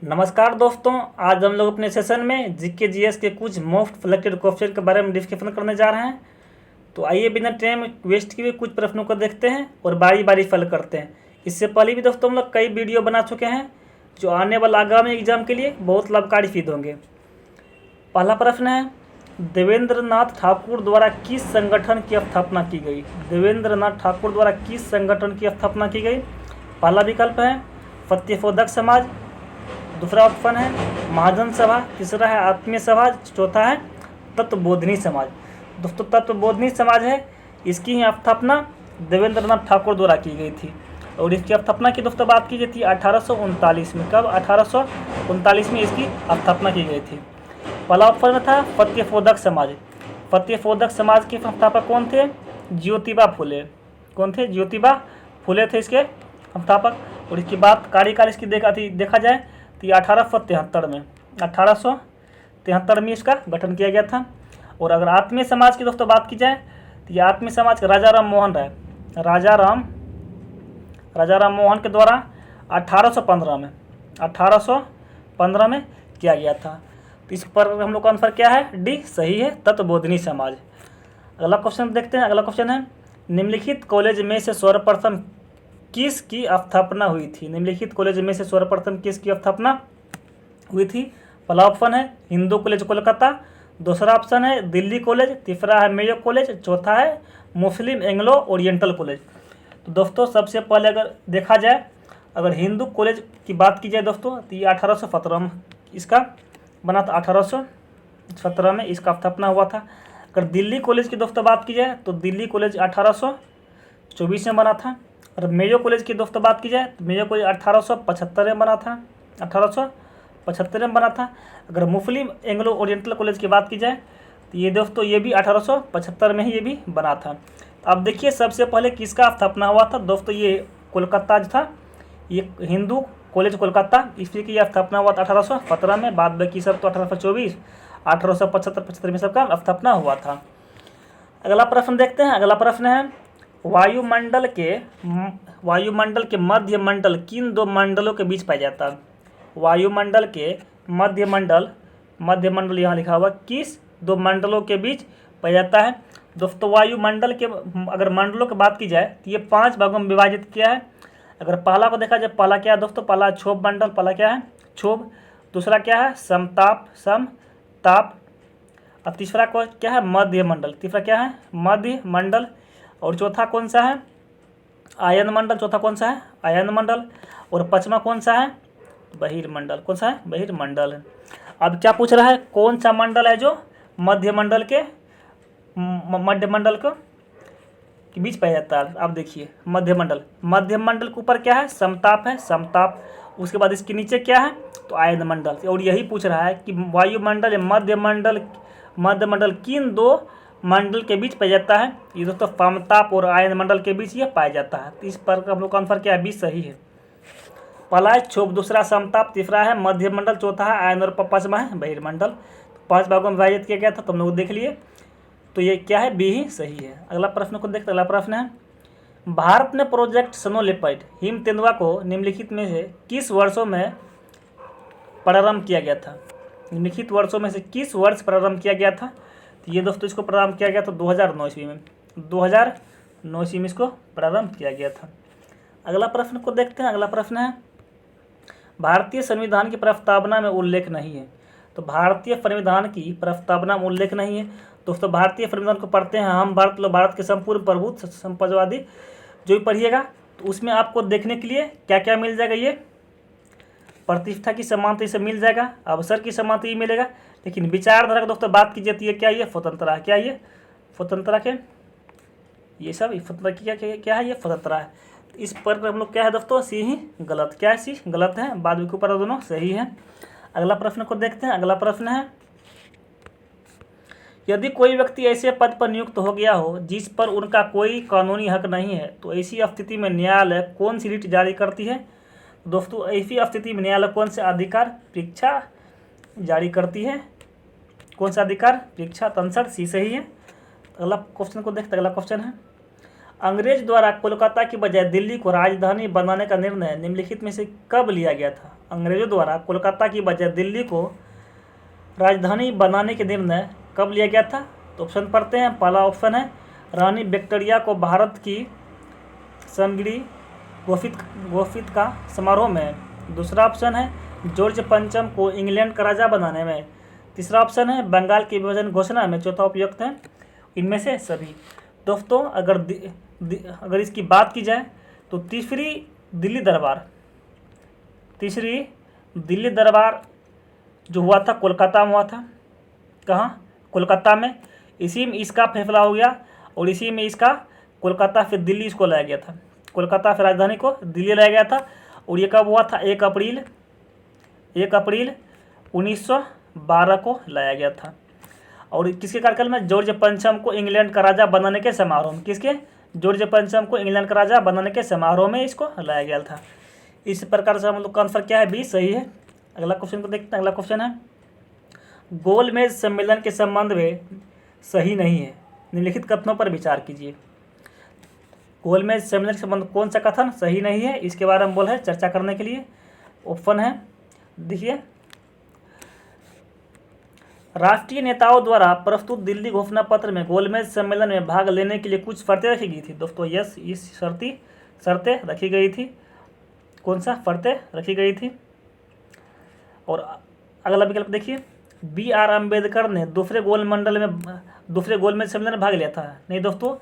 नमस्कार दोस्तों, आज हम लोग अपने सेशन में जीके जीएस के कुछ मोस्ट सिलेक्टेड क्वेश्चन के बारे में डिस्कशन करने जा रहे हैं। तो आइए बिना टाइम वेस्ट किए कुछ प्रश्नों को देखते हैं और बारी बारी फल करते हैं। इससे पहले भी दोस्तों हम लोग कई वीडियो बना चुके हैं जो आने वाला आगामी एग्जाम के लिए बहुत लाभकारी सिद्ध होंगे। पहला प्रश्न है, देवेंद्रनाथ ठाकुर द्वारा किस संगठन की स्थापना की गई? देवेंद्रनाथ ठाकुर द्वारा किस संगठन की स्थापना की गई? पहला विकल्प है फतेहपोदक समाज, दूसरा ऑप्शन है महाजन सभा, तीसरा है आत्मीय समाज, चौथा है तत्वबोधिनी समाज। दोस्तों तत्वबोधिनी समाज है, इसकी स्थापना देवेंद्रनाथ ठाकुर द्वारा की गई थी और इसकी स्थापना की दोस्तों बात की गई थी 1839 में। कब? 1839 में इसकी स्थापना की गई थी। पहला ऑप्शन में था फतेहपोदक समाज। फतेहपोदक समाज के संस्थापक कौन थे? ज्योतिबा फुले। कौन थे? ज्योतिबा फुले थे इसके संस्थापक। और इसकी बात कार्यकाल इसकी देखा जाए तो ये 1873 में 1873 में इसका गठन किया गया था। और अगर आत्मीय समाज की दोस्तों बात की जाए तो ये आत्मीय समाज का राजा राम मोहन राय, राजा राम मोहन के द्वारा 1815 में किया गया था। तो इस पर हम लोग का आंसर क्या है? डी सही है, तत्वबोधिनी समाज। अगला क्वेश्चन देखते हैं। अगला क्वेश्चन है, निम्नलिखित कॉलेज में से सर्वप्रथम किस की स्थापना हुई थी? निम्नलिखित कॉलेज में से सर्वप्रथम किस की स्थापना हुई थी? पहला ऑप्शन है हिंदू कॉलेज कोलकाता, दूसरा ऑप्शन है दिल्ली कॉलेज, तीसरा है मेयो कॉलेज, चौथा है मुस्लिम एंग्लो ओरिएंटल कॉलेज। तो दोस्तों सबसे पहले अगर देखा जाए, अगर हिंदू कॉलेज की बात की जाए दोस्तों तो ये 1817 में इसका बना था। 1817 में इसका स्थापना हुआ था। अगर दिल्ली कॉलेज की दोस्तों बात की जाए तो दिल्ली कॉलेज 1824 में बना था। और मेयो कॉलेज की दोस्तों बात की जाए तो मेयो कॉलेज 1875 में बना था। 1875 में बना था। अगर मुस्लिम एंग्लो ओरिएंटल कॉलेज की बात की जाए तो ये दोस्तों ये भी 1875 में ही ये भी बना था। अब देखिए सबसे पहले किसका स्थापना हुआ था दोस्तों? ये कोलकाता जो था, ये हिंदू कॉलेज कोलकाता, इसी की स्थापना हुआ था 1817 में। बाद बाकी सब तो 1824, 1875 में सबका स्थापना हुआ था। अगला प्रश्न देखते हैं। अगला प्रश्न है, वायुमंडल के मध्य मंडल किन दो मंडलों के बीच पाया जाता है? वायुमंडल के मध्य मंडल यहाँ लिखा हुआ किस दो मंडलों के बीच पाया जाता है? दोस्तों वायुमंडल के अगर मंडलों की बात की जाए तो ये 5 भागों में विभाजित किया है। अगर पहला को देखा जाए, पहला क्या है दोस्तों? पहला क्षोभ मंडल। पहला क्या है? क्षोभ। दूसरा क्या है? समताप। और तीसरा को क्या है? मध्य मंडल। तीसरा क्या है? मध्य मंडल। और चौथा कौन सा है? आयन मंडल। चौथा कौन सा है? आयन मंडल। और पांचवा कौन सा है? बहिर्मंडल। कौन सा है? बहिर्मंडल। अब क्या पूछ रहा है? कौन सा मंडल है जो मध्य मंडल के बीच पाया जाता है? आप देखिए मध्य मंडल के ऊपर क्या है? समताप है, समताप। उसके बाद इसके नीचे क्या है? तो आयन मंडल। और यही पूछ रहा है कि वायुमंडल या मध्य मंडल किन दो मंडल के बीच पाया जाता है? ये दोस्तों समताप और आयन मंडल के बीच ये पाया जाता है। तो इस पर हम लोग का आंसर क्या है? बी सही है। पहला है क्षोभ, दूसरा समताप, तीसरा है मध्य मंडल, चौथा है आयन और पांचवा है बहिर्मंडल। 5 भागों में विभाजित किया गया था, तुम लोग देख लिए। तो ये क्या है? बी ही सही है। अगला प्रश्न को देखते। अगला प्रश्न है, भारत ने प्रोजेक्ट स्नो लेपर्ड हिम तेंदुआ को निम्नलिखित में से किस वर्षों में प्रारंभ किया गया था? निम्नलिखित वर्षों में से किस वर्ष प्रारंभ किया गया था? तो ये दोस्तों इसको प्रारंभ किया गया था 2009 ईस्वी में। 2009 ईस्वी में इसको प्रारंभ किया गया था। अगला प्रश्न को देखते हैं। अगला प्रश्न है, भारतीय संविधान की प्रस्तावना में उल्लेख नहीं है। तो भारतीय संविधान की प्रस्तावना में उल्लेख नहीं है। दोस्तों भारतीय संविधान को पढ़ते हैं हम, भारत के संपूर्ण प्रभुत्व संप्रभुवादी जो भी पढ़िएगा तो उसमें आपको देखने के लिए क्या क्या मिल जाएगा? ये प्रतिष्ठा की समानता से मिल जाएगा, अवसर की समानता ही मिलेगा। लेकिन विचारधारा की दोस्तों बात की जाती है क्या? ये स्वतंत्रता है। क्या ये स्वतंत्रता के ये सब स्वतंत्रता की क्या है? ये स्वतंत्रता है। इस पर हम लोग क्या है दोस्तों? सी ही गलत। क्या है? सी गलत है। बाद में ऊपर दोनों सही है। अगला प्रश्न को देखते हैं। अगला प्रश्न है, यदि कोई व्यक्ति ऐसे पद पर नियुक्त हो गया हो जिस पर उनका कोई कानूनी हक नहीं है तो ऐसी स्थिति में न्यायालय कौन सी रिट जारी करती है? दोस्तों ऐसी स्थिति में न्यायालय कौन से अधिकार परीक्षा जारी करती है? कौन सा अधिकार परीक्षा? तंसर। सी सही है। अगला क्वेश्चन को देखते। अगला क्वेश्चन है, अंग्रेज द्वारा कोलकाता की बजाय दिल्ली को राजधानी बनाने का निर्णय निम्नलिखित में से कब लिया गया था? अंग्रेजों द्वारा कोलकाता की बजाय दिल्ली को राजधानी बनाने के निर्णय कब लिया गया था? तो ऑप्शन पढ़ते हैं। पहला ऑप्शन है रानी विक्टोरिया को भारत की समगिरी घोषित का समारोह में। दूसरा ऑप्शन है जॉर्ज पंचम को इंग्लैंड का राजा बनाने में। तीसरा ऑप्शन है बंगाल की विभाजन घोषणा में। चौथा उपयुक्त है इनमें से सभी। दोस्तों अगर इसकी बात की जाए तो तीसरी दिल्ली दरबार जो हुआ था कोलकाता में हुआ था। कहाँ? कोलकाता में। इसी में इसका फैसला हो गया और इसी में इसका कोलकाता फिर दिल्ली इसको लाया गया था। कोलकाता फिर राजधानी को दिल्ली लाया गया था और ये कब हुआ था? 1 अप्रैल 1912 को लाया गया था। और किसके कार्यकाल में? जॉर्ज पंचम को इंग्लैंड का राजा बनाने के समारोह में। किसके? जॉर्ज पंचम को इंग्लैंड का राजा बनाने के समारोह में इसको लाया गया था। इस प्रकार से हम लोग का आंसर क्या है? बी सही है। अगला क्वेश्चन को देखते हैं। अगला क्वेश्चन है गोलमेज सम्मेलन के संबंध में सही नहीं है, निम्नलिखित कथनों पर विचार कीजिए। गोलमेज सम्मेलन के संबंध कौन सा कथन सही नहीं है, इसके बारे में बोल है चर्चा करने के लिए। ऑप्शन है, देखिए, राष्ट्रीय नेताओं द्वारा प्रस्तुत दिल्ली घोषणा पत्र में गोलमेज सम्मेलन में भाग लेने के लिए कुछ शर्तें रखी गई थी। दोस्तों यस, इस शर्तें रखी गई थी। कौन सा शर्तें रखी गई थी? और अगला विकल्प देखिए, BR अम्बेडकर ने दूसरे गोलमेज सम्मेलन में भाग लिया था। नहीं दोस्तों,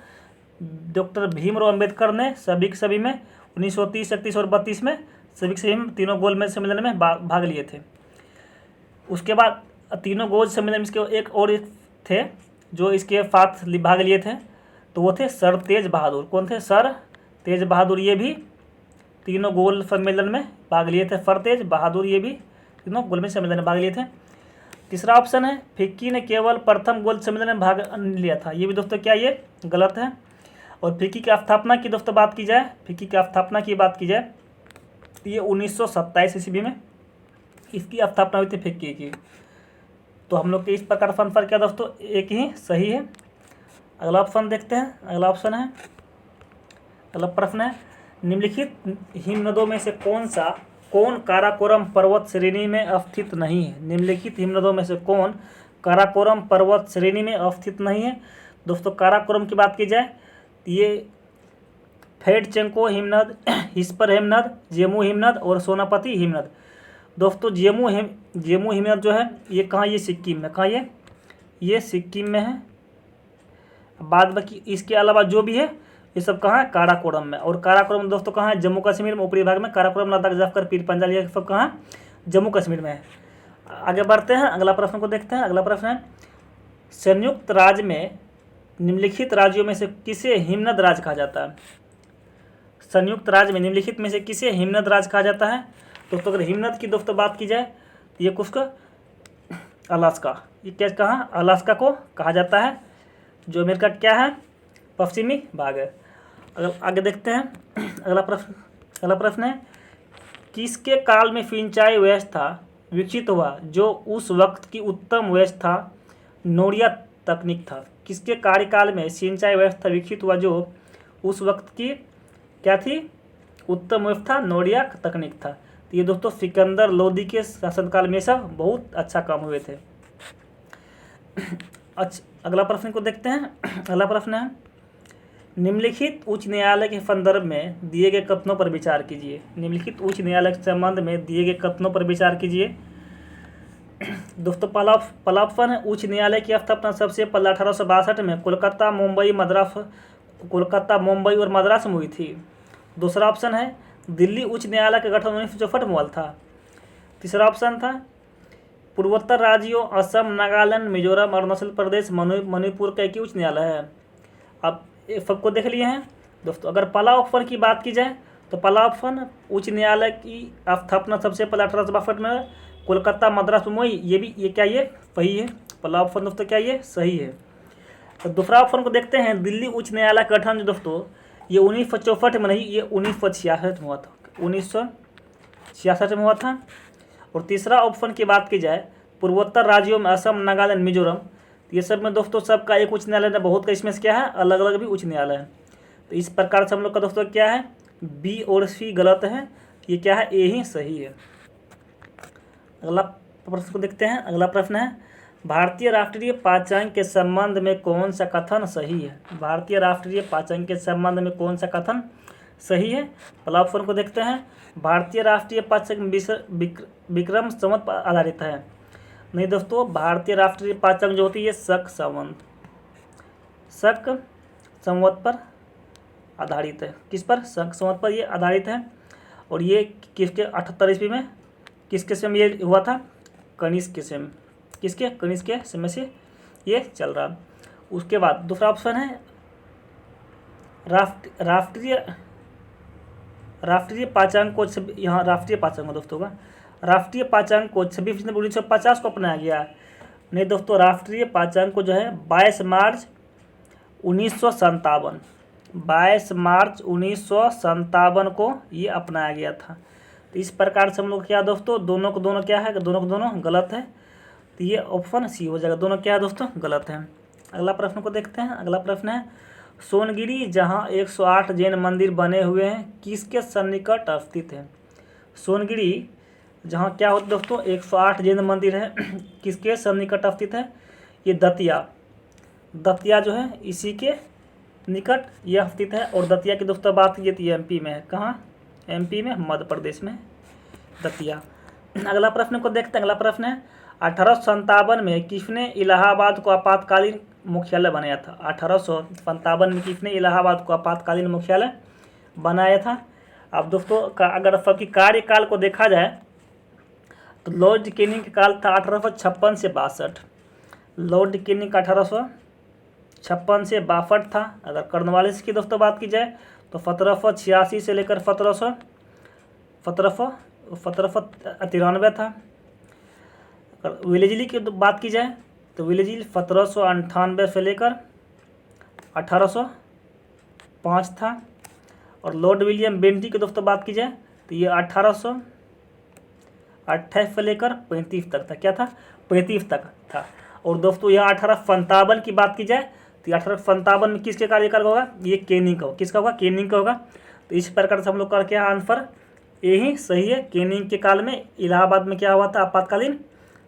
डॉक्टर भीमराव अम्बेडकर ने सभी के सभी में 1930, 31 और 32 में सभी के सभी में तीनों गोलमेज सम्मेलन में भाग लिए थे। उसके बाद तीनों गोल सम्मेलन में इसके एक और थे जो इसके साथ भाग लिए थे, तो वो थे सर तेज बहादुर। कौन थे? सर तेज बहादुर। ये भी तीनों गोल सम्मेलन में भाग लिए थे। सर तेज बहादुर ये भी तीनों गोलमेज सम्मेलन में भाग लिए थे। तीसरा ऑप्शन है फिक्की ने केवल प्रथम गोल सम्मेलन में भाग लिया था। ये भी दोस्तों क्या ये गलत है। और फिक्की की स्थापना की दोस्तों बात की जाए, ये 1927 ईस्वी में इसकी स्थापना हुई थी फिक्की की। तो हम लोग के इस प्रकार का आंसर क्या दोस्तों? एक ही सही है। अगला ऑप्शन देखते हैं। अगला प्रश्न है निम्नलिखित हिमनदों में से कौन काराकोरम पर्वत श्रेणी में अवस्थित नहीं है? निम्नलिखित हिमनदों में से कौन काराकोरम पर्वत श्रेणी में अवस्थित नहीं है? दोस्तों काराकोरम की बात की जाए तो ये फेडचेंको हिमनद, हिस्पर हिमनद, जेमू हिमनद और सोनापति हिमनद। दोस्तों जेमू हिमनद जो है ये कहाँ? ये सिक्किम में। कहाँ ये सिक्किम में है। बाद बाकी इसके अलावा जो भी है ये सब कहाँ है? काराकोरम में। और काराकोरम दोस्तों कहाँ है? जम्मू कश्मीर में ऊपरी भाग में। काराकोरम, लद्दाख, जाफर, पीर पंजाल ये सब कहाँ है? जम्मू कश्मीर में है। आगे बढ़ते हैं, अगला प्रश्न को देखते हैं। अगला प्रश्न है संयुक्त राज्य में निम्नलिखित राज्यों में से किसे हिमनद राज्य कहा जाता है? संयुक्त राज्य में निम्नलिखित में से किसे हिमनद राज्य कहा जाता है? दोस्तों अगर हिमनद की दोस्तों बात की जाए तो ये कुछ अलास्का, ये क्या कहाँ? अलास्का को कहा जाता है, जो अमेरिका क्या है? पश्चिमी भाग है। अगर आगे देखते हैं, अगला प्रश्न है किसके काल में सिंचाई व्यवस्था विकसित हुआ जो उस वक्त की उत्तम व्यवस्था नोरिया तकनीक था? किसके कार्यकाल में सिंचाई व्यवस्था विकसित हुआ जो उस वक्त की क्या थी? उत्तम व्यवस्था नोरिया तकनीक था। तो ये दोस्तों सिकंदर लोदी के शासनकाल में सब बहुत अच्छा काम हुए थे। अच्छा, अगला प्रश्न को देखते हैं। अगला प्रश्न है निम्नलिखित उच्च न्यायालय के संदर्भ में दिए गए कथनों पर विचार कीजिए। निम्नलिखित उच्च न्यायालय के संबंध में दिए गए कथनों पर विचार कीजिए। दोस्तों पहला ऑप्शन है उच्च न्यायालय की स्थापना सबसे पहले 1862 में कोलकाता, मुंबई और मद्रास में हुई थी। दूसरा ऑप्शन है दिल्ली उच्च न्यायालय का गठन 1964 में हुआ था। तीसरा ऑप्शन था पूर्वोत्तर राज्यों असम, नागालैंड, मिजोरम, अरुणाचल प्रदेश, मणिपुर का एक ही उच्च न्यायालय है। अब ये सबको देख लिए हैं दोस्तों। अगर पहला ऑप्शन की बात की जाए तो पहला ऑप्शन उच्च न्यायालय की स्थापना सबसे पहले 1862 में कोलकाता, मद्रास, मुंबई, ये क्या ये सही है? पहला ऑप्शन दोस्तों क्या ये सही है। तो दूसरा ऑप्शन को देखते हैं दिल्ली उच्च न्यायालय का गठन जो दोस्तों ये 1964 में नहीं, ये 1966 में हुआ था। 1966 में हुआ था। और तीसरा ऑप्शन की बात की जाए पूर्वोत्तर राज्यों में असम, नागालैंड, मिजोरम, ये सब में दोस्तों सबका एक उच्च न्यायालय है, बहुत का इसमें क्या है अलग अलग भी उच्च न्यायालय है। तो इस प्रकार से हम लोग का दोस्तों क्या है बी और सी गलत है, ये क्या है ए ही सही है। अगला प्रश्न को देखते हैं। अगला प्रश्न है, भारतीय राष्ट्रीय पांचांग के संबंध में कौन सा कथन सही है? भारतीय राष्ट्रीय पांचांग के संबंध में कौन सा कथन सही है? पहला ऑप्शन को देखते हैं, भारतीय राष्ट्रीय पांचांग विक्रम संवत पर आधारित है। नहीं दोस्तों, भारतीय राष्ट्रीय पांचांग जो होती है शक संवत पर आधारित है। किस पर? शक संवत पर ये आधारित है। और ये किसके 78 ईस्वी में किसके समय ये हुआ था? कनिष्क के समय। किसके? कनिष्क के समय से ये चल रहा। उसके बाद दूसरा ऑप्शन है, राष्ट्रीय पांचांग को यहाँ राष्ट्रीय पांचांग में दोस्तों का राष्ट्रीय पांचांग को 26 दिसंबर 1950 को अपनाया गया। नहीं दोस्तों, राष्ट्रीय पांचांग को जो है 22 मार्च 1957 को ये अपनाया गया था। तो इस प्रकार से हम लोग क्या दोस्तों, दोनों को दोनों क्या है? दोनों को दोनों गलत है। तो ये ऑप्शन सी हो जाएगा, दोनों क्या है दोस्तों? गलत है। अगला प्रश्न को देखते हैं। अगला प्रश्न है, सोनगिरी जहां 108 जैन मंदिर बने हुए हैं किसके सन्निकट स्थित है? सोनगिरी जहां क्या होता है दोस्तों? 108 जैन मंदिर है, किसके सन्निकट स्थित है? ये दतिया जो है इसी के निकट यह स्थित है। और दतिया की दोस्तों बात की जाती है एमपी में है। कहाँ? एमपी में, मध्य प्रदेश में दतिया। अगला प्रश्न को देखते हैं। अगला प्रश्न है, 1857 में किसने इलाहाबाद को आपातकालीन मुख्यालय बनाया था? 1857 में किसने इलाहाबाद को आपातकालीन मुख्यालय बनाया था? अब दोस्तों अगर सबकी कार्यकाल को देखा जाए तो लॉर्ड कैनिंग का काल था 1856 से 62। लॉर्ड कैनिंग का 1856 से 62 था। अगर कॉर्नवालिस की दोस्तों बात की जाए तो 1786 से लेकर 1793 था। अगर वेलेस्ली की बात की जाए तो वेलेस्ली 1798 से लेकर 1805 था। और लॉर्ड विलियम बेंटिक की दोस्तों बात की जाए तो ये 1828 से लेकर 35 तक था। क्या था? 35 तक था। और दोस्तों यह 1857 की बात की जाए तो 1857 में किसके कार्यकाल होगा? ये कैनिंग का होगा। किसका होगा? कैनिंग का होगा। तो इस प्रकार से हम लोग का क्या आंसर यही सही है। कैनिंग के काल में इलाहाबाद में क्या हुआ था? आपातकालीन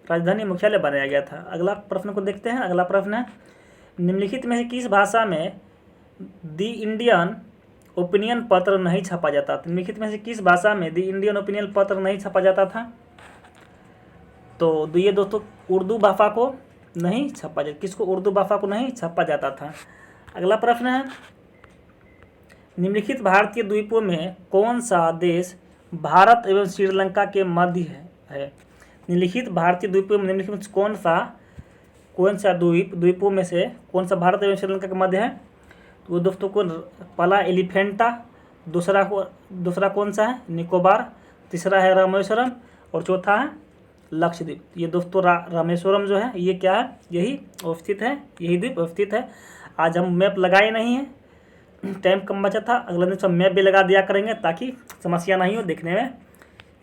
राजधानी मुख्यालय बनाया गया था। अगला प्रश्न को देखते हैं। अगला प्रश्न है, निम्नलिखित में से किस भाषा में दी इंडियन ओपिनियन पत्र नहीं छपा जाता था? निम्नलिखित में से किस भाषा में दी इंडियन ओपिनियन पत्र नहीं छपा जाता था? तो ये दोस्तों उर्दू भाषा को नहीं छपा जाता। किसको? उर्दू भाषा को नहीं छपा जाता था। अगला प्रश्न है, निम्नलिखित भारतीय द्वीपों में कौन सा देश भारत एवं श्रीलंका के मध्य है? निम्नलिखित भारतीय द्वीपों में निम्नलिखित में कौन सा द्वीपों में से कौन सा भारत एवं श्रीलंका के मध्य है? तो दोस्तों को पहला एलिफेंटा, दूसरा कौन सा है? निकोबार, तीसरा है रामेश्वरम और चौथा है लक्षद्वीप। ये दोस्तों रामेश्वरम जो है ये क्या है? यही अवस्थित है, यही द्वीप अवस्थित है। आज हम मैप लगाए नहीं है, टाइम कम बचा था। अगले दिन सब मैप भी लगा दिया करेंगे ताकि समस्या नहीं हो देखने में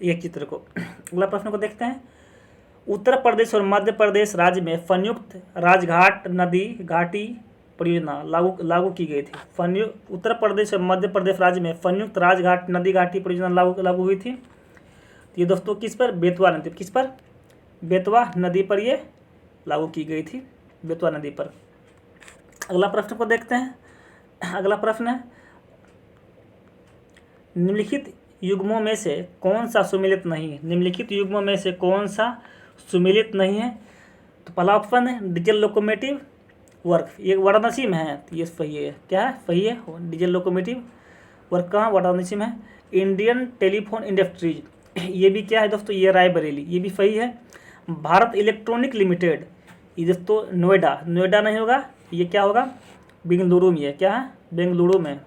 एक चित्र को। अगला प्रश्न को देखते हैं, उत्तर प्रदेश और मध्य प्रदेश राज्य में संयुक्त राजघाट नदी घाटी परियोजना लागू की गई थी। उत्तर प्रदेश और मध्य प्रदेश राज्य में संयुक्त राजघाट नदी घाटी परियोजना लागू हुई थी। ये दोस्तों किस पर? बेतवा नदी। किस पर? बेतवा नदी पर ये लागू की गई थी, बेतवा नदी पर। अगला प्रश्न को देखते हैं। अगला प्रश्न है, निम्नलिखित युग्मों में से कौन सा सुमेलित नहीं है? निम्नलिखित युग्मों में से कौन सा सुमेलित नहीं है? तो पहला ऑप्शन है डीजल लोकोमोटिव वर्क, ये वाराणसी में है। तो ये सही है। क्या है? सही है। डीजल लोकोमोटिव वर्क कहाँ? वाराणसी में है। इंडियन टेलीफोन इंडस्ट्रीज, ये भी क्या है दोस्तों? ये रायबरेली, ये भी सही है। भारत इलेक्ट्रॉनिक लिमिटेड, ये दोस्तों नोएडा नहीं होगा, ये क्या होगा? बेंगलुरु में है। क्या है? बेंगलुरु में।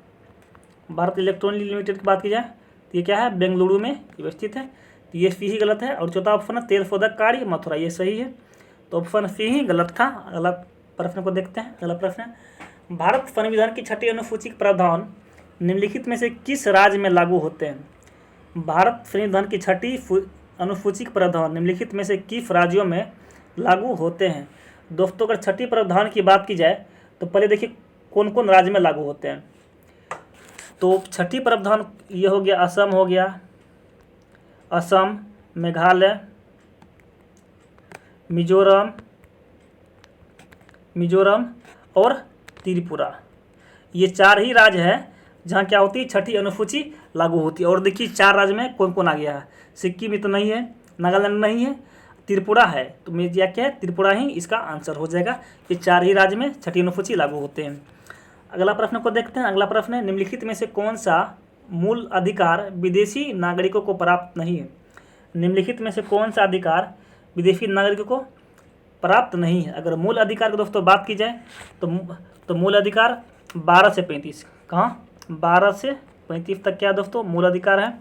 भारत इलेक्ट्रॉनिक लिमिटेड की बात की जाए तो ये क्या है? बेंगलुरु में स्थित है। तो ये सी ही गलत है। और चौथा ऑप्शन है तेल शोधक कार्य मथुरा, ये सही है। तो ऑप्शन सी ही गलत था। अगला प्रश्न को देखते हैं। अगला प्रश्न है, भारत संविधान की 6ठी अनुसूची के प्रावधान निम्नलिखित में से किस राज्य में लागू होते हैं? भारत संविधान की 6ठी अनुसूची के प्रावधान निम्नलिखित में से किस राज्यों में लागू होते हैं? दोस्तों अगर 6ठी प्रावधान की बात की जाए तो पहले देखिए कौन कौन राज्य में लागू होते हैं। तो 6ठी प्रावधान ये हो गया, असम हो गया, असम, मेघालय, मिजोरम और त्रिपुरा। ये 4 ही राज्य है जहाँ क्या होती है, छठी अनुसूची लागू होती है। और देखिए 4 राज्य में कौन कौन आ गया है, सिक्किम में तो नहीं है, नागालैंड नहीं है, त्रिपुरा है, तो मैं क्या है, त्रिपुरा ही इसका आंसर हो जाएगा। ये 4 ही राज्य में छठी अनुसूची लागू होते हैं। अगला प्रश्न को देखते हैं। अगला प्रश्न है, निम्नलिखित में से कौन सा मूल अधिकार विदेशी नागरिकों को प्राप्त नहीं है। निम्नलिखित में से कौन सा अधिकार विदेशी नागरिकों को प्राप्त नहीं है। अगर मूल अधिकार की दोस्तों बात की जाए तो मूल अधिकार 12 से 35, कहाँ 12 से 35 तक क्या दोस्तों मूल अधिकार है।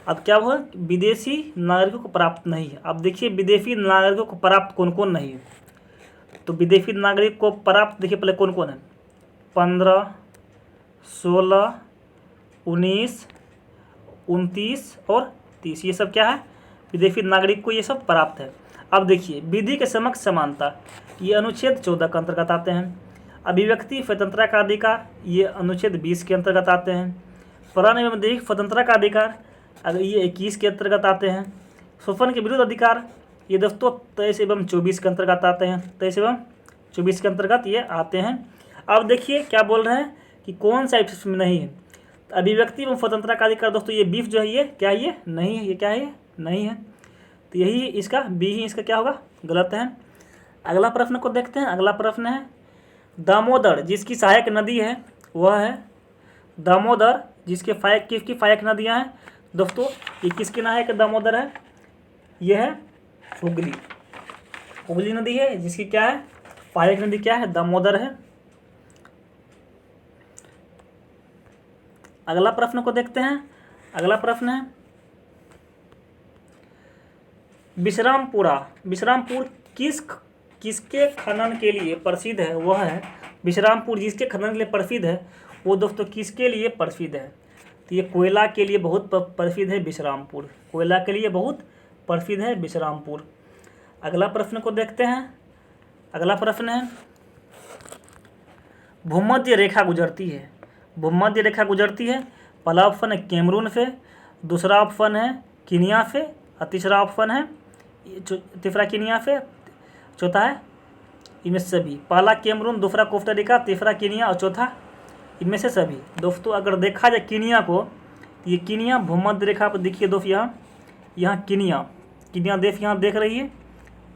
अब क्या हुआ, विदेशी नागरिकों को प्राप्त नहीं है। अब देखिए विदेशी नागरिकों को प्राप्त कौन कौन नहीं है। तो विदेशी नागरिक को प्राप्त देखिए पहले कौन कौन है, 15, 16, 19, 29 और 30, ये सब क्या है, विदेशी नागरिक को ये सब प्राप्त है। अब देखिए विधि के समक्ष समानता, ये अनुच्छेद 14 के अंतर्गत आते हैं। अभिव्यक्ति स्वतंत्रता का अधिकार, ये अनुच्छेद 20 के अंतर्गत आते हैं। प्राण एवं दैहिक स्वतंत्रता का अधिकार, अगर ये 21 के अंतर्गत आते हैं। शोषण के विरुद्ध अधिकार, ये दोस्तों 23 एवं 24 के अंतर्गत आते हैं। 23 एवं 24 के अंतर्गत ये आते हैं। अब देखिए क्या बोल रहे हैं कि कौन सा इसमें नहीं है। अभिव्यक्ति एवं स्वतंत्रता का अधिकार दोस्तों ये 20 जो है ये क्या है, ये नहीं है, ये क्या है, नहीं है। तो यही इसका बी ही इसका क्या होगा, गलत है। अगला प्रश्न को देखते हैं। अगला प्रश्न है, दामोदर जिसकी सहायक नदी है वह है, दामोदर जिसकी सहायक नदियाँ हैं दोस्तों, ये किसकी सहायक दामोदर है, ये है हुगली नदी है, जिसकी क्या है सहायक नदी क्या है, दामोदर है। अगला प्रश्न को देखते हैं। अगला प्रश्न है, विश्रामपुर किसके खनन के लिए प्रसिद्ध है, वह है विश्रामपुर जिसके खनन के लिए प्रसिद्ध है वो दोस्तों किसके लिए प्रसिद्ध है। तो ये कोयला के लिए बहुत प्रसिद्ध है विश्रामपुर, कोयला के लिए बहुत प्रसिद्ध है विश्रामपुर। अगला प्रश्न को देखते हैं। अगला प्रश्न है, भूमध्य रेखा गुजरती है, भूमध्य रेखा गुजरती है। पहला ऑप्शन है कैमरून से, दूसरा ऑप्शन है कीनिया से और तीसरा ऑप्शन है तीसरा कीनिया से, चौथा है इनमें से सभी। पहला कैमरून, दूसरा कोस्टारिका, तीसरा कीनिया और चौथा इनमें से सभी। दोस्तों अगर देखा जाए कीनिया को, ये कीनिया भूमध्य रेखा पर देखिए दोस्तों, यहाँ कीनिया देश यहाँ देख रही है,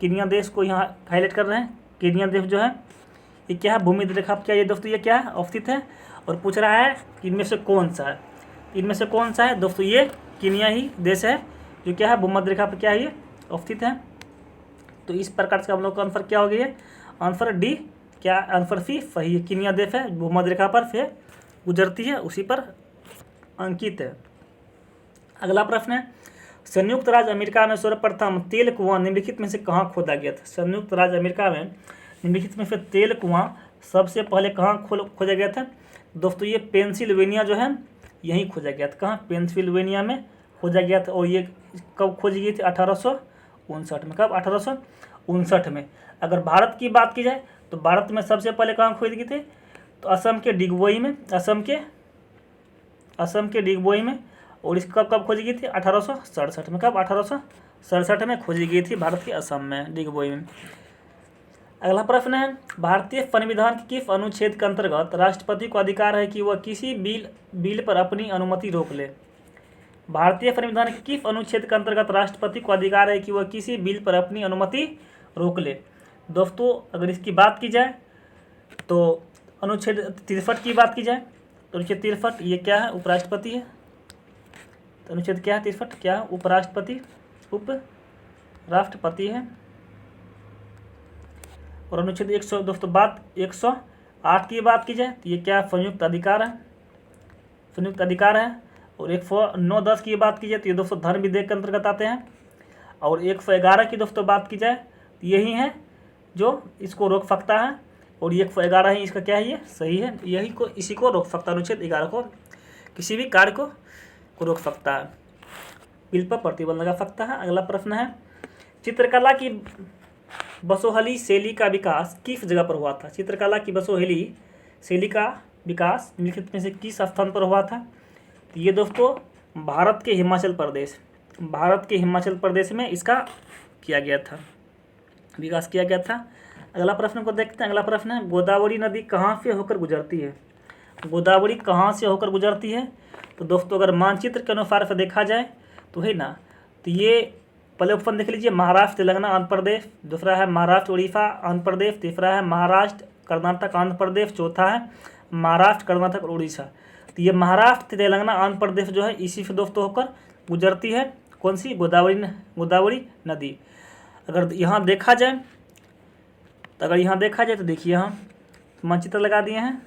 कीनिया देश को यहाँ हाईलाइट कर रहे हैं। कीनिया देश जो है ये क्या है, भूमध्य रेखा पर क्या ये दोस्तों ये क्या है, अवस्थित है। और पूछ रहा है कि इनमें से कौन सा है, इनमें से कौन सा है दोस्तों, ये कीनिया ही देश है जो क्या है भूमध्य रेखा पर क्या है ये अवस्थित है। तो इस प्रकार से हम लोग का आंसर क्या हो गया है, आंसर डी, क्या आंसर सी सही है। कीनिया देश है, भूमध्य रेखा पर से गुजरती है, उसी पर अंकित है। अगला प्रश्न है, संयुक्त राज्य अमेरिका में सर्वप्रथम तेल कुआं निम्नलिखित में से कहाँ खोदा गया था। संयुक्त राज्य अमेरिका में निम्नलिखित में से तेल कुआं सबसे पहले कहाँ खोजा गया था दोस्तों, ये पेंसिल्वेनिया जो है यहीं खोजा गया था। कहाँ, पेंसिल्वेनिया में खोजा गया था। और ये कब खोजी गई थी, 1859 में। कब, 1859 में। अगर भारत की बात की जाए तो भारत में सबसे पहले कहाँ खोजी गई थी, तो असम के डिगबोई में, असम के डिगबोई में। और इसका कब खोजी गई थी, 1867 में। कब, 1867 में खोजी गई थी भारत के असम में, डिगबोई में। अगला प्रश्न है, भारतीय संविधान के किस अनुच्छेद के अंतर्गत राष्ट्रपति को अधिकार है कि वह किसी बिल पर अपनी अनुमति रोक ले। भारतीय संविधान के किस अनुच्छेद के अंतर्गत राष्ट्रपति को अधिकार है कि वह किसी बिल पर अपनी अनुमति रोक ले। दोस्तों अगर इसकी बात की जाए तो अनुच्छेद 63 की बात की जाए तो अनुच्छेद 63 ये क्या है, उपराष्ट्रपति है। तो अनुच्छेद क्या है, 63 क्या है, उपराष्ट्रपति है। और अनुच्छेद 100 दोस्तों 108 की बात की जाए तो ये क्या, संयुक्त अधिकार है। और 109-10 की बात की जाए तो ये दोस्तों धर्म विधेयक के अंतर्गत आते हैं। और 111 की दोस्तों बात की जाए तो यही है जो इसको रोक सकता है। और ये 111 ही इसका क्या है, ये सही है, इसी को रोक सकता है। अनुच्छेद 11 को किसी भी कार्य को रोक सकता है, बिल पर प्रतिबंध लगा सकता है। अगला प्रश्न है, चित्रकला की बसोहली शैली का विकास किस जगह पर हुआ था। चित्रकला की बसोहली शैली का विकास निम्नलिखित में से किस स्थान पर हुआ था। तो ये दोस्तों भारत के हिमाचल प्रदेश में इसका किया गया था। विकास किया गया था। अगला प्रश्न को देखते हैं। अगला प्रश्न है गोदावरी नदी कहाँ से होकर गुजरती है? गोदावरी कहाँ से होकर गुजरती है? तो दोस्तों अगर मानचित्र के अनुसार से देखा जाए तो है ना, तो ये पहले ऑप्शन देख लीजिए, महाराष्ट्र तेलंगाना आंध्र प्रदेश, दूसरा है महाराष्ट्र उड़ीसा आंध्र प्रदेश, तीसरा है महाराष्ट्र कर्नाटक आंध्र प्रदेश, चौथा है महाराष्ट्र कर्नाटक और उड़ीसा। तो ये महाराष्ट्र तेलंगाना आंध्र प्रदेश जो है इसी से दोस्तों होकर गुजरती है कौन सी? गोदावरी नदी। अगर यहाँ देखा जाए तो देखिए यहाँ मानचित्र लगा दिए हैं।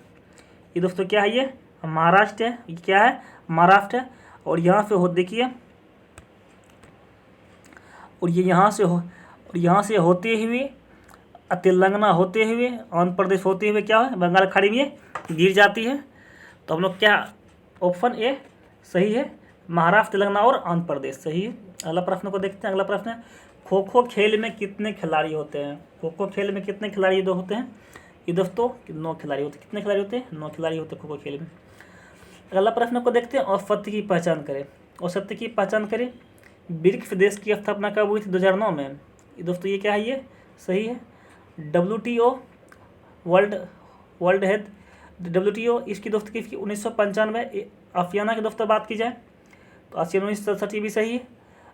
ये दोस्तों क्या है? ये महाराष्ट्र है। ये क्या है? महाराष्ट्र है। और यहाँ से हो देखिए, और ये यहाँ से होते हुए तेलंगाना होते हुए आंध्र प्रदेश होते हुए क्या है? बंगाल खाड़ी में गिर जाती है। तो हम लोग क्या, ऑप्शन ए सही है, महाराष्ट्र तेलंगाना और आंध्र प्रदेश सही है। अगला प्रश्न को देखते हैं। अगला प्रश्न है खो खो खेल में कितने खिलाड़ी होते हैं? खो खो खेल में कितने खिलाड़ी होते हैं? ये दोस्तों 9 खिलाड़ी होते हैं। कितने खिलाड़ी होते हैं? 9 खिलाड़ी होते हैं खो खो खेल में। अगला प्रश्न को देखते हैं औसत्य की पहचान करें। औसत्य की पहचान करें। ब्रिक्स देश की स्थापना कब हुई थी? 2009 में। ये दोस्तों ये क्या है? ये सही है। WTO वर्ल्ड हेल्थ WTO इसकी दोस्तों किसकी? 1995। आसियाना की दोस्तों बात की जाए तो आसियान 1967 भी सही है।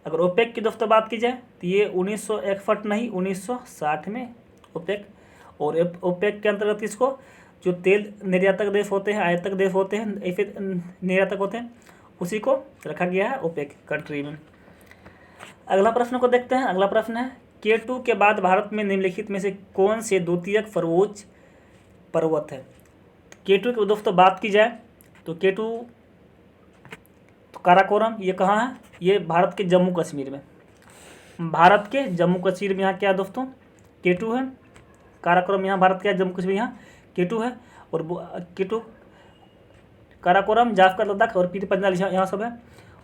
अगर ओपेक की दोस्तों बात की जाए तो ये 1961 नहीं 1960 में ओपेक। और ओपेक के अंतर्गत इसको जो तेल निर्यातक देश होते हैं, आयातक देश होते हैं, ऐसे निर्यातक होते हैं, उसी को रखा गया है ओपेक कंट्री में। अगला प्रश्न को देखते हैं। अगला प्रश्न है K2 के बाद भारत में निम्नलिखित में से कौन से द्वितीयक सर्वोच्च पर्वत है? K2 की दोस्तों बात की जाए तो K2 तो काराकोरम, ये कहाँ है? ये भारत के जम्मू कश्मीर में। भारत के जम्मू कश्मीर में यहाँ क्या दोस्तों? K2 है। काराकोरम यहाँ भारत का जम्मू कश्मीर यहाँ K2 है। और K2 काराकोरम, जाफकर लद्दाख और पीर पंजाल यहाँ सब है।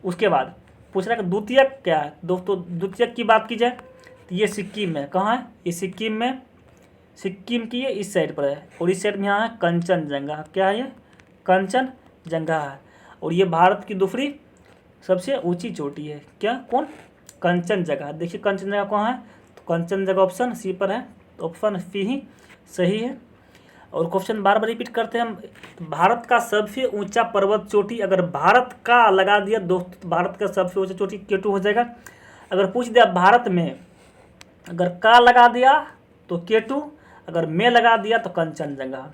उसके बाद पूछ रहा है कि द्वितीयक क्या है? दोस्तों द्वितीयक की बात की जाए तो ये सिक्किम में। कहाँ है? ये सिक्किम में, सिक्किम की ये इस साइड पर है। और इस साइड में यहाँ है कंचनजंगा। क्या है? ये कंचनजंगा है। और ये भारत की दूसरी सबसे ऊंची चोटी है। क्या? कौन? कंचनजंगा। देखिए कंचनजंगा कहाँ है? तो कंचनजंगा ऑप्शन सी पर है। तो ऑप्शन सी ही सही है। और क्वेश्चन बार बार रिपीट करते हैं हम। भारत का सबसे ऊंचा पर्वत चोटी, अगर भारत का लगा दिया दोस्त, भारत का सबसे ऊंचा चोटी K2 हो जाएगा। अगर पूछ दिया भारत में, अगर का लगा दिया तो K2, अगर में लगा दिया तो कंचनजंगा।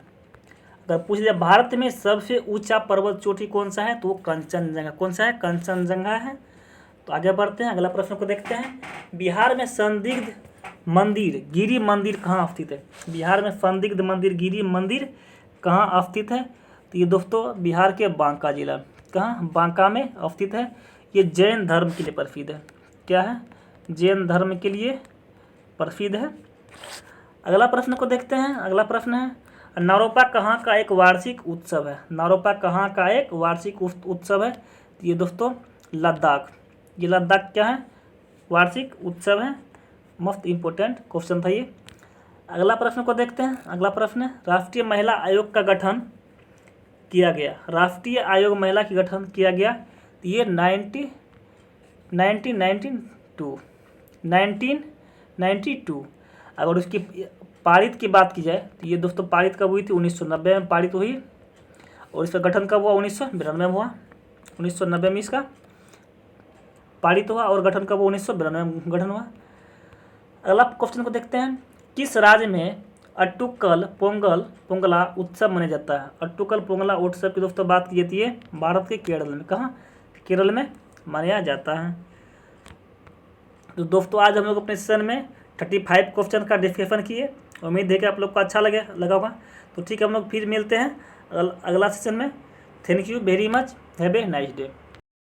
अगर पूछ दिया भारत में सबसे ऊंचा पर्वत चोटी कौन सा है तो वो कंचनजंगा। कौन सा है? कंचनजंगा है। तो आगे बढ़ते हैं। अगला प्रश्न को देखते हैं। बिहार में संदिग्ध मंदिर गिरी मंदिर कहाँ स्थित है? बिहार में संदिग्ध मंदिर गिरी मंदिर कहाँ स्थित है? तो ये दोस्तों बिहार के बांका जिला, कहाँ? बांका में स्थित है। ये जैन धर्म के लिए प्रसिद्ध है। क्या है? जैन धर्म के लिए प्रसिद्ध है। अगला प्रश्न को देखते हैं। अगला प्रश्न है नारोपा कहाँ का एक वार्षिक उत्सव है? नारोपा कहाँ का एक वार्षिक उत्सव है? तो ये दोस्तों लद्दाख। ये लद्दाख क्या है? वार्षिक उत्सव है। मोस्ट इम्पोर्टेंट क्वेश्चन था ये। अगला प्रश्न को देखते हैं। अगला प्रश्न है राष्ट्रीय महिला आयोग का गठन किया गया। राष्ट्रीय आयोग महिला की गठन किया गया तो ये 1992। अगर उसकी पारित की बात की जाए तो ये दोस्तों पारित कब हुई थी? 1990 में पारित हुई। और इसका गठन कब हुआ? 1992 में हुआ। 1990 में इसका पारित हुआ और गठन कब हुआ? 1992 में गठन हुआ। अगला क्वेश्चन को देखते हैं। किस राज्य में अट्टुक्कल पोंगला उत्सव मनाया जाता है? अट्टुक्कल पोंगला उत्सव की दोस्तों बात की जाती है भारत के केरल में। कहाँ? केरल में मनाया जाता है। तो दोस्तों आज हम लोग अपने सेशन में 35 क्वेश्चन का डिस्कशन किए। उम्मीद है कि आप लोग को अच्छा लगा होगा। तो ठीक है, हम लोग फिर मिलते हैं अगला सेशन में। Thank you very much. Have a nice day.